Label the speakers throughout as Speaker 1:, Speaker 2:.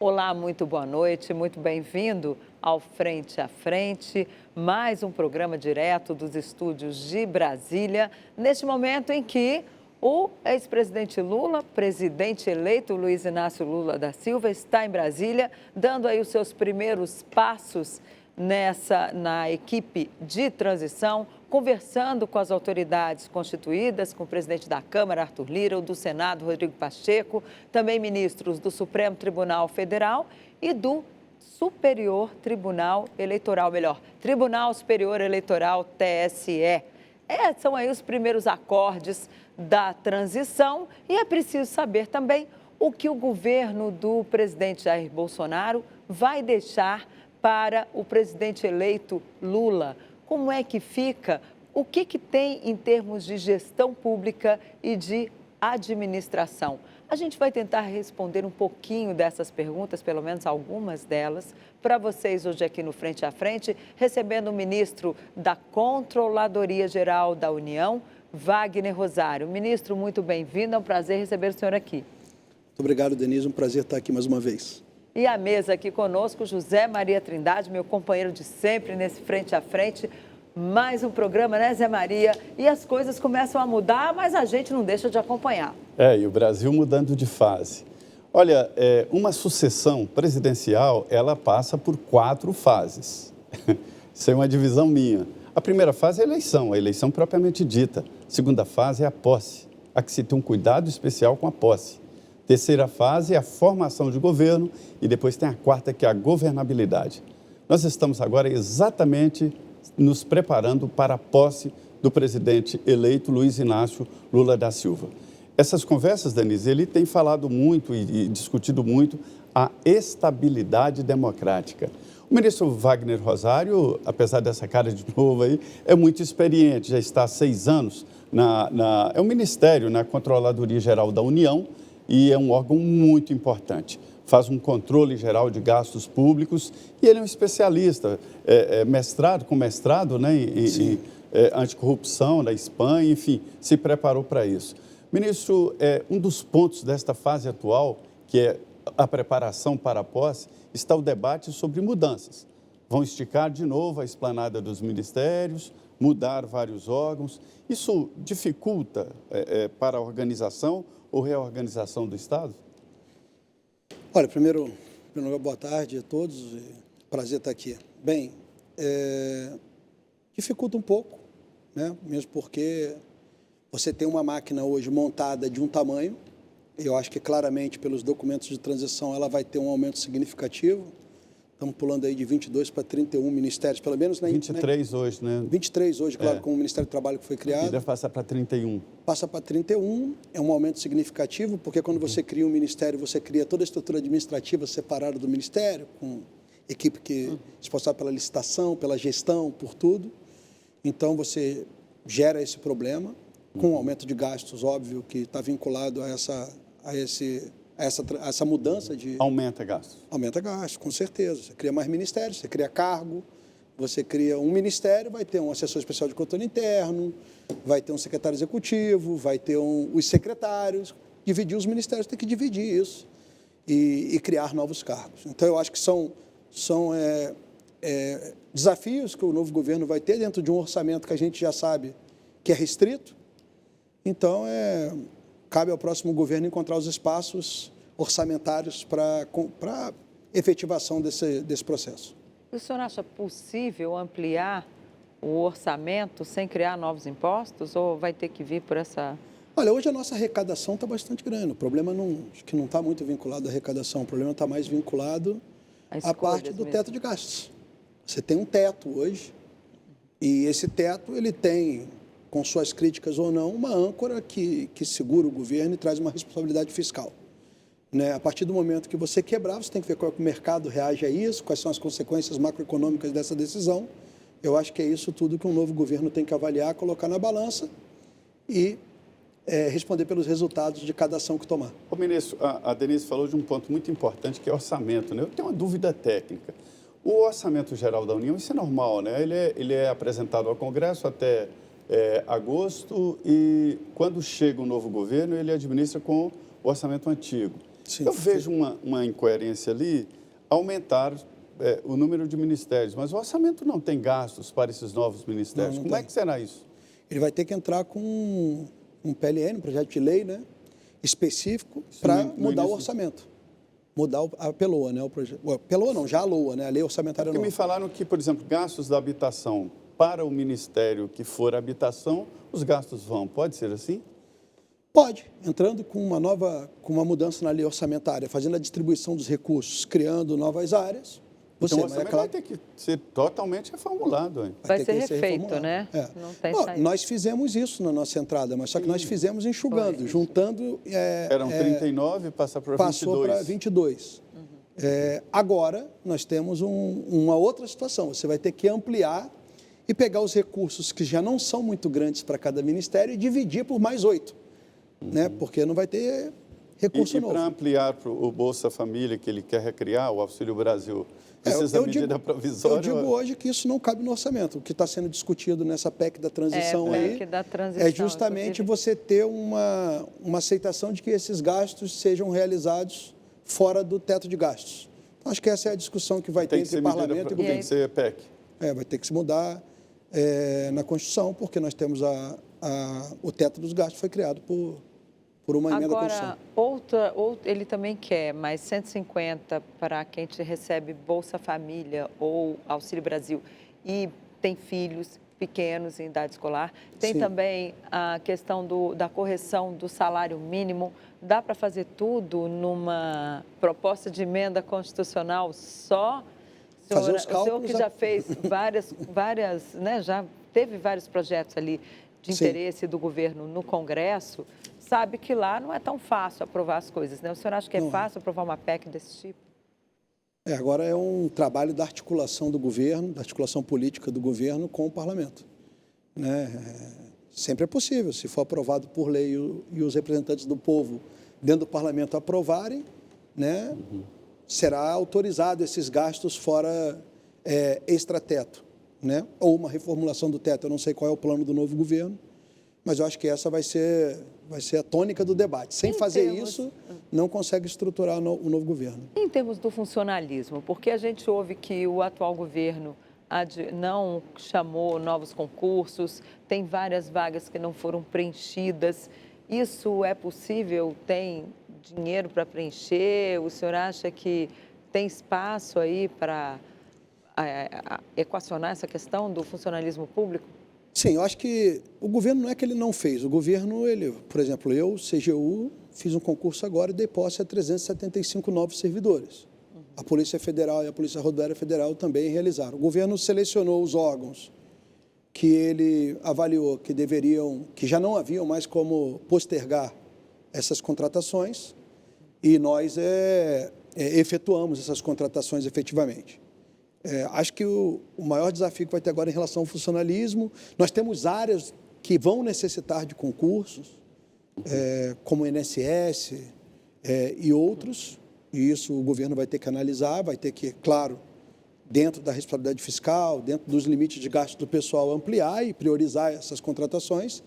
Speaker 1: Olá, muito boa noite, muito bem-vindo ao Frente a Frente, mais um programa direto dos estúdios de Brasília, neste momento em que o ex-presidente Lula, presidente eleito Luiz Inácio Lula da Silva, está em Brasília, dando aí os seus primeiros passos na equipe de transição, conversando com as autoridades constituídas, com o presidente da Câmara, Arthur Lira, o do Senado, Rodrigo Pacheco, também ministros do Supremo Tribunal Federal e do Tribunal Superior Eleitoral, TSE. São aí os primeiros acordes da transição e é preciso saber também o que o governo do presidente Jair Bolsonaro vai deixar para o presidente eleito Lula. Como é que fica? O que tem em termos de gestão pública e de administração? A gente vai tentar responder um pouquinho dessas perguntas, pelo menos algumas delas, para vocês hoje aqui no Frente a Frente, recebendo o ministro da Controladoria Geral da União, Wagner Rosário. Ministro, muito bem-vindo, é um prazer receber o senhor aqui.
Speaker 2: Muito obrigado, Denise, um prazer estar aqui mais uma vez.
Speaker 1: E a mesa aqui conosco, José Maria Trindade, meu companheiro de sempre nesse Frente a Frente. Mais um programa, né, Zé Maria? E as coisas começam a mudar, mas a gente não deixa de acompanhar.
Speaker 3: E o Brasil mudando de fase. Olha, uma sucessão presidencial, ela passa por 4 fases. Isso é uma divisão minha. A primeira fase é a eleição propriamente dita. A segunda fase é a posse. Há que se ter um cuidado especial com a posse. Terceira fase é a formação de governo e depois tem a quarta, que é a governabilidade. Nós estamos agora exatamente nos preparando para a posse do presidente eleito Luiz Inácio Lula da Silva. Essas conversas, Denise, ele tem falado muito e discutido muito a estabilidade democrática. O ministro Wagner Rosário, apesar dessa cara de novo aí, é muito experiente, já está há 6 anos é um ministério na Controladoria Geral da União, e é um órgão muito importante. Faz um controle geral de gastos públicos e ele é um especialista, mestrado né, em anticorrupção na Espanha, enfim, se preparou para isso. Ministro, um dos pontos desta fase atual, que é a preparação para a posse, está o debate sobre mudanças. Vão esticar de novo a esplanada dos ministérios, mudar vários órgãos. Isso dificulta para a organização ou reorganização do Estado?
Speaker 2: Olha, primeiro boa tarde a todos, prazer estar aqui. Bem, dificulta um pouco, né? Mesmo porque você tem uma máquina hoje montada de um tamanho, e eu acho que claramente pelos documentos de transição ela vai ter um aumento significativo. Estamos pulando aí de 22 para 31 ministérios, pelo menos...
Speaker 3: 23 hoje, né?
Speaker 2: 23 hoje, claro, com o Ministério do Trabalho que foi criado.
Speaker 3: E deve passar para 31.
Speaker 2: Passa para 31, é um aumento significativo, porque quando você cria um ministério, você cria toda a estrutura administrativa separada do ministério, com equipe responsável pela licitação, pela gestão, por tudo. Então, você gera esse problema, com um aumento de gastos, óbvio, que está vinculado a essa mudança de...
Speaker 3: Aumenta gastos.
Speaker 2: Aumenta gastos, com certeza. Você cria mais ministérios, você cria cargo, você cria um ministério, vai ter um assessor especial de controle interno, vai ter um secretário executivo, vai ter os secretários. Dividir os ministérios, tem que dividir isso e criar novos cargos. Então, eu acho que são desafios que o novo governo vai ter dentro de um orçamento que a gente já sabe que é restrito. Então, cabe ao próximo governo encontrar os espaços orçamentários para efetivação desse processo.
Speaker 1: O senhor acha possível ampliar o orçamento sem criar novos impostos ou vai ter que vir por essa...
Speaker 2: Olha, hoje a nossa arrecadação está bastante grande. O problema acho que não está muito vinculado à arrecadação, o problema está mais vinculado à parte do teto de gastos. Você tem um teto hoje e esse teto ele tem, com suas críticas ou não, uma âncora que segura o governo e traz uma responsabilidade fiscal. Né? A partir do momento que você quebrar, você tem que ver como é que o mercado reage a isso, quais são as consequências macroeconômicas dessa decisão. Eu acho que é isso tudo que um novo governo tem que avaliar, colocar na balança e responder pelos resultados de cada ação que tomar.
Speaker 3: Ô, ministro, a Denise falou de um ponto muito importante, que é orçamento, né? Eu tenho uma dúvida técnica. O Orçamento Geral da União, isso é normal, né? Ele é apresentado ao Congresso até agosto e, quando chega o novo governo, ele administra com o orçamento antigo.
Speaker 2: Sim.
Speaker 3: Eu vejo uma incoerência ali, aumentar o número de ministérios, mas o orçamento não tem gastos para esses novos ministérios. Como é que será isso?
Speaker 2: Ele vai ter que entrar com um PLN, um projeto de lei, né, específico para mudar o orçamento. Mudar a PELOA, né? A PELOA não, já a LOA, né? A Lei Orçamentária Nova.
Speaker 3: Porque me falaram que, por exemplo, gastos da habitação para o ministério que for habitação, os gastos vão. Pode ser assim?
Speaker 2: Pode, entrando com uma mudança na lei orçamentária, fazendo a distribuição dos recursos, criando novas áreas.
Speaker 3: Então, o orçamento vai ter que ser totalmente reformulado. Hein?
Speaker 1: Vai ser refeito, né?
Speaker 2: É.
Speaker 1: Não tem
Speaker 2: nós fizemos isso na nossa entrada, mas só que nós fizemos enxugando, juntando...
Speaker 3: Eram 39, passou para 22.
Speaker 2: Passou para 22. Agora, nós temos uma outra situação. Você vai ter que ampliar e pegar os recursos que já não são muito grandes para cada ministério e dividir por mais 8. Né? Porque não vai ter recurso novo.
Speaker 3: E para ampliar o Bolsa Família, que ele quer recriar, o Auxílio Brasil, precisa de medida provisória?
Speaker 2: Eu digo hoje que isso não cabe no orçamento. O que está sendo discutido nessa PEC da transição é justamente você ter uma aceitação de que esses gastos sejam realizados fora do teto de gastos. Então, acho que essa é a discussão que vai ter entre parlamento e governo.
Speaker 3: Tem que ser PEC.
Speaker 2: Vai ter que se mudar na Constituição, porque nós temos o teto dos gastos foi criado por uma emenda da Constituição.
Speaker 1: Agora, ele também quer mais 150 para quem recebe Bolsa Família ou Auxílio Brasil e tem filhos pequenos em idade escolar. Tem
Speaker 2: Sim.
Speaker 1: também a questão da correção do salário mínimo. Dá para fazer tudo numa proposta de emenda constitucional só?
Speaker 2: Fazer os cálculos,
Speaker 1: o senhor que já fez várias, né, já teve vários projetos ali de interesse do governo no Congresso, sabe que lá não é tão fácil aprovar as coisas, né? O senhor acha que é fácil aprovar uma PEC desse tipo?
Speaker 2: Agora é um trabalho da articulação do governo, da articulação política do governo com o parlamento. Né? Sempre é possível, se for aprovado por lei e os representantes do povo dentro do parlamento aprovarem, né? Será autorizado esses gastos fora extrateto, né? Ou uma reformulação do teto. Eu não sei qual é o plano do novo governo, mas eu acho que essa vai ser a tônica do debate. Sem fazer isso, não consegue estruturar o novo governo.
Speaker 1: Em termos do funcionalismo, porque a gente ouve que o atual governo não chamou novos concursos, tem várias vagas que não foram preenchidas. Isso é possível? Tem dinheiro para preencher? O senhor acha que tem espaço aí para equacionar essa questão do funcionalismo público?
Speaker 2: Sim, eu acho que o governo não é que ele não fez. O governo, por exemplo, eu, CGU, fiz um concurso agora e dei posse a 375 novos servidores. A Polícia Federal e a Polícia Rodoviária Federal também realizaram. O governo selecionou os órgãos que ele avaliou que já não haviam mais como postergar essas contratações e nós efetuamos essas contratações efetivamente. Acho que o maior desafio que vai ter agora em relação ao funcionalismo, nós temos áreas que vão necessitar de concursos, como o INSS e outros, e isso o governo vai ter que analisar, vai ter que, claro, dentro da responsabilidade fiscal, dentro dos limites de gasto do pessoal, ampliar e priorizar essas contratações.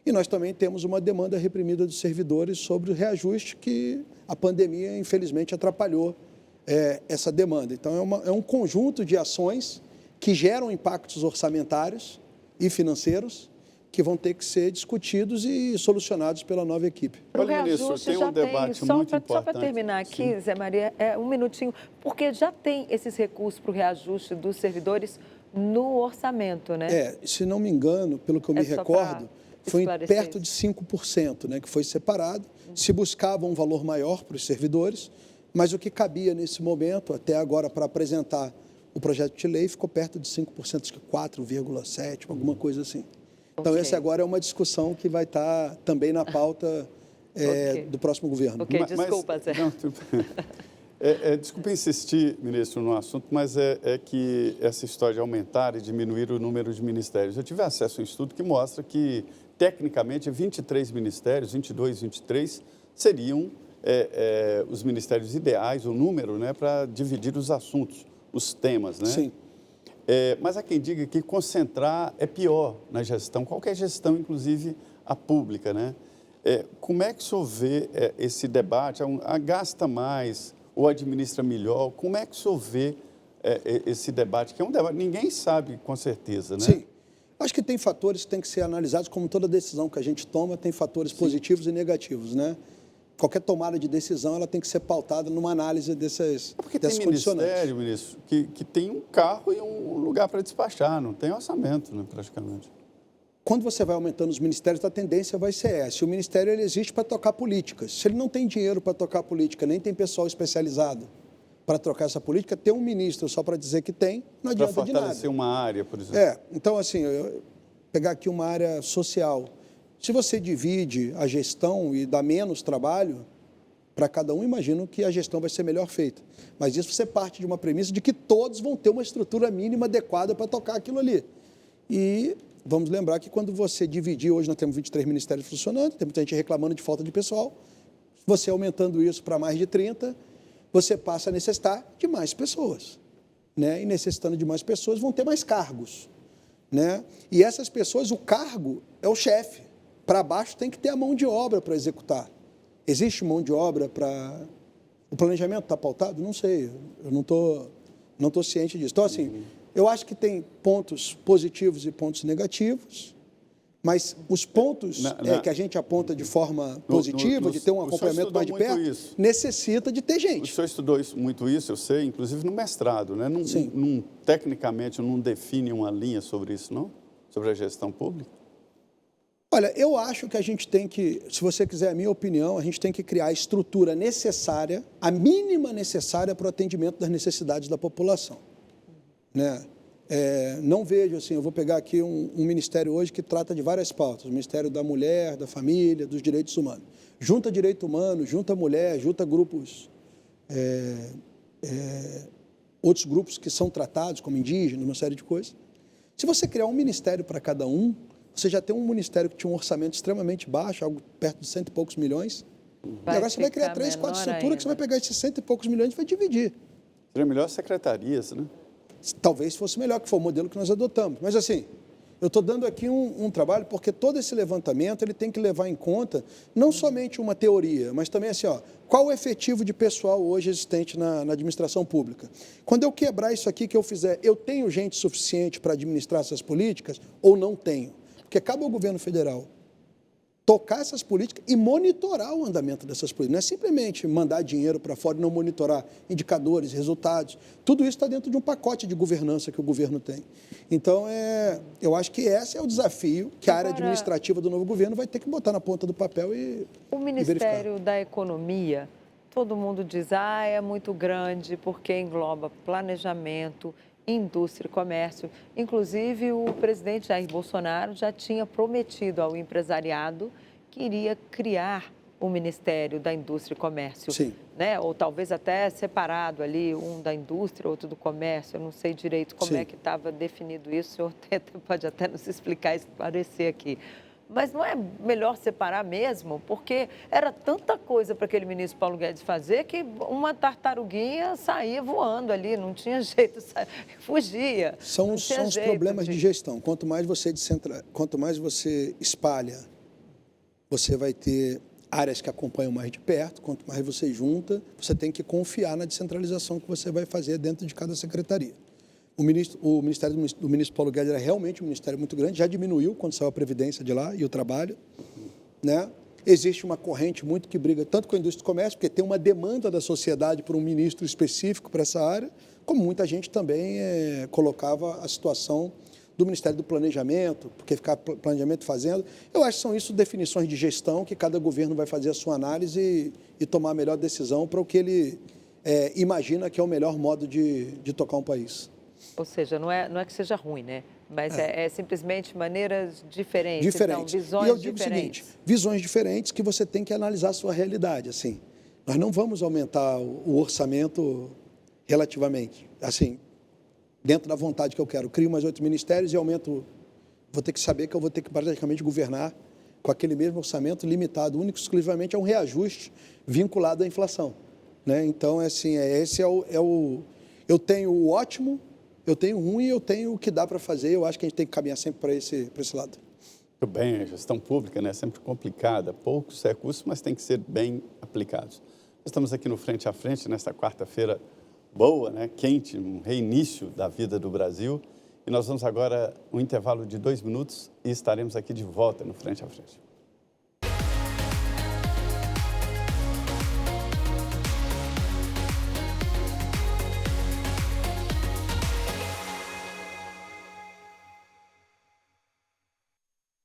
Speaker 2: E nós também temos uma demanda reprimida dos servidores sobre o reajuste que a pandemia, infelizmente, atrapalhou essa demanda. Então, é um conjunto de ações que geram impactos orçamentários e financeiros que vão ter que ser discutidos e solucionados pela nova equipe.
Speaker 3: Olha, ministro, tem um debate muito importante.
Speaker 1: Só para terminar aqui, sim, Zé Maria, um minutinho, porque já tem esses recursos para o reajuste dos servidores no orçamento, né?
Speaker 2: Se não me engano, pelo que eu me recordo, foi perto de 5%, né, que foi separado. Se buscava um valor maior para os servidores, mas o que cabia nesse momento, até agora, para apresentar o projeto de lei, ficou perto de 5%, acho que 4,7%, alguma coisa assim. Então, essa agora é uma discussão que vai estar também na pauta do próximo governo.
Speaker 1: Desculpa, Zé.
Speaker 3: Desculpe insistir, ministro, no assunto, mas é que essa história de aumentar e diminuir o número de ministérios. Eu tive acesso a um estudo que mostra que, tecnicamente, 23 ministérios, 22, 23, seriam os ministérios ideais, o número, né, para dividir os assuntos, os temas, né?
Speaker 2: Sim.
Speaker 3: Mas há quem diga que concentrar é pior na gestão, qualquer gestão, inclusive a pública, né? Como é que o senhor vê esse debate? Gasta mais ou administra melhor? Como é que o senhor vê esse debate? Que é um debate, ninguém sabe com certeza, né?
Speaker 2: Sim. Acho que tem fatores que têm que ser analisados, como toda decisão que a gente toma, tem fatores positivos e negativos, né? Qualquer tomada de decisão, ela tem que ser pautada numa análise dessas
Speaker 3: Porque
Speaker 2: dessas
Speaker 3: tem
Speaker 2: condicionantes.
Speaker 3: ministério, ministro, que tem um carro e um lugar para despachar, não tem orçamento, né, praticamente.
Speaker 2: Quando você vai aumentando os ministérios, a tendência vai ser essa. O ministério ele existe para tocar políticas. Se ele não tem dinheiro para tocar política, nem tem pessoal especializado para trocar essa política, ter um ministro só para dizer que tem, não adianta de nada.
Speaker 3: Para fortalecer uma área, por exemplo.
Speaker 2: Então, assim, pegar aqui uma área social. Se você divide a gestão e dá menos trabalho para cada um, imagino que a gestão vai ser melhor feita. Mas isso você parte de uma premissa de que todos vão ter uma estrutura mínima adequada para tocar aquilo ali. E vamos lembrar que quando você dividir, hoje nós temos 23 ministérios funcionando, tem muita gente reclamando de falta de pessoal, você aumentando isso para mais de 30, você passa a necessitar de mais pessoas, né? E necessitando de mais pessoas, vão ter mais cargos, né? E essas pessoas, o cargo é o chefe. Para baixo tem que ter a mão de obra para executar. Existe mão de obra para... O planejamento está pautado? Não sei, eu não tô ciente disso. Então, assim, eu acho que tem pontos positivos e pontos negativos, mas os pontos que a gente aponta de forma positiva, de ter um acompanhamento mais de perto, necessita de ter gente.
Speaker 3: O senhor estudou muito isso, eu sei, inclusive no mestrado, né? Tecnicamente, não define uma linha sobre isso, não? Sobre a gestão pública?
Speaker 2: Olha, eu acho que a gente tem que, se você quiser a minha opinião, a gente tem que criar a estrutura necessária, a mínima necessária para o atendimento das necessidades da população, né? Não vejo assim, eu vou pegar aqui um ministério hoje que trata de várias pautas, o Ministério da Mulher, da Família, dos Direitos Humanos. Junta direito humano, junta mulher, junta grupos, outros grupos que são tratados, como indígenas, uma série de coisas. Se você criar um ministério para cada um, você já tem um ministério que tinha um orçamento extremamente baixo, algo perto de 100 e poucos milhões, e agora você vai criar 3, 4 estruturas que você vai pegar esses 100 e poucos milhões e vai dividir.
Speaker 3: Seria melhor secretarias, né?
Speaker 2: Talvez fosse melhor, que foi o modelo que nós adotamos. Mas, assim, eu estou dando aqui um trabalho porque todo esse levantamento ele tem que levar em conta não somente uma teoria, mas também assim, qual o efetivo de pessoal hoje existente na administração pública. Quando eu quebrar isso aqui que eu fizer, eu tenho gente suficiente para administrar essas políticas ou não tenho? Porque cabe ao governo federal tocar essas políticas e monitorar o andamento dessas políticas. Não é simplesmente mandar dinheiro para fora e não monitorar indicadores, resultados. Tudo isso está dentro de um pacote de governança que o governo tem. Então, eu acho que esse é o desafio que a área administrativa do novo governo vai ter que botar na ponta do papel e verificar.
Speaker 1: O Ministério da Economia, todo mundo diz, é muito grande porque engloba planejamento, indústria e comércio. Inclusive, o presidente Jair Bolsonaro já tinha prometido ao empresariado que iria criar o Ministério da Indústria e Comércio.
Speaker 2: Sim.
Speaker 1: Né? Ou talvez até separado ali, um da indústria, outro do comércio. Eu não sei direito como é que estava definido isso. O senhor pode até nos explicar, esclarecer aqui. Mas não é melhor separar mesmo? Porque era tanta coisa para aquele ministro Paulo Guedes fazer que uma tartaruguinha saía voando ali, não tinha jeito, fugia.
Speaker 2: São os problemas de gestão. Quanto mais você espalha, você vai ter áreas que acompanham mais de perto. Quanto mais você junta, você tem que confiar na descentralização que você vai fazer dentro de cada secretaria. O ministério do ministro Paulo Guedes era realmente um ministério muito grande, já diminuiu quando saiu a Previdência de lá e o trabalho, né? Existe uma corrente muito que briga tanto com a indústria e comércio, porque tem uma demanda da sociedade por um ministro específico para essa área, como muita gente também colocava a situação do Ministério do Planejamento, porque ficar planejamento fazendo. Eu acho que são isso definições de gestão, que cada governo vai fazer a sua análise e tomar a melhor decisão para o que ele imagina que é o melhor modo de tocar um país.
Speaker 1: Ou seja, não é que seja ruim, né? Mas é simplesmente maneiras diferentes. Então, visões
Speaker 2: e eu digo
Speaker 1: diferentes.
Speaker 2: O seguinte, visões diferentes que você tem que analisar a sua realidade. Assim, nós não vamos aumentar o orçamento relativamente. Assim, dentro da vontade que eu quero. Crio mais 8 ministérios e aumento. Vou ter que saber que eu vou ter que praticamente governar com aquele mesmo orçamento limitado, único exclusivamente a um reajuste vinculado à inflação, né? Então, assim, esse é o... Eu tenho o ótimo, eu tenho o ruim e eu tenho o que dá para fazer. Eu acho que a gente tem que caminhar sempre para esse lado.
Speaker 3: Tudo bem, a gestão pública, né, é sempre complicada, poucos recursos, mas tem que ser bem aplicados. Estamos aqui no Frente a Frente, nesta quarta-feira boa, né, quente, um reinício da vida do Brasil. E nós vamos agora um intervalo de 2 minutos e estaremos aqui de volta no Frente a Frente.